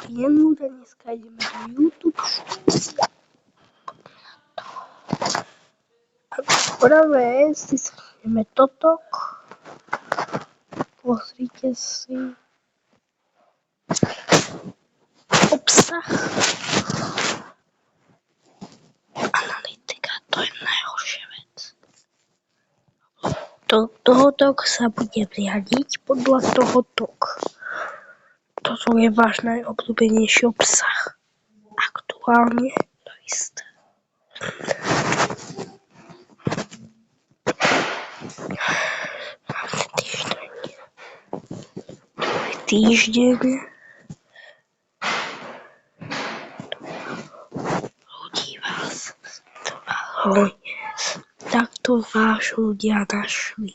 Jenůd a dneska jdeme do YouTube Shorts. A prvé, jestli shrneme toto, pozrite si obsah. Analytika, to je najhoršia vec. Tohoto sa bude riadiť podľa tohoto. Toto je váš najobľúbenejší obsah. Aktuálne to isté. Máme týždeň. Týždeň. Ľudí vás takto váš ľudia našli.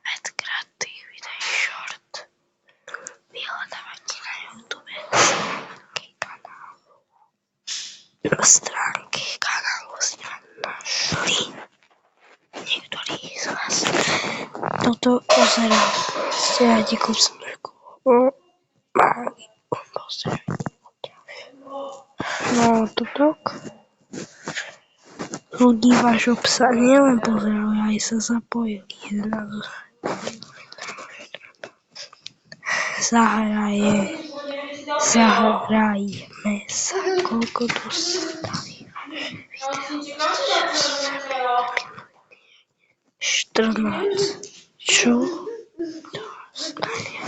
At Creativity Short. Vyhľadávate na YouTube stránky kanálu si vám našli. Niektorí z vás toto pozerá. Ste radi kúsmečku. No toto ľudí váš obsah nielen pozerajú, aj sa zapojili. Zahrajme sa, koľko dostali vaše videa. 14. Čo? Dostali.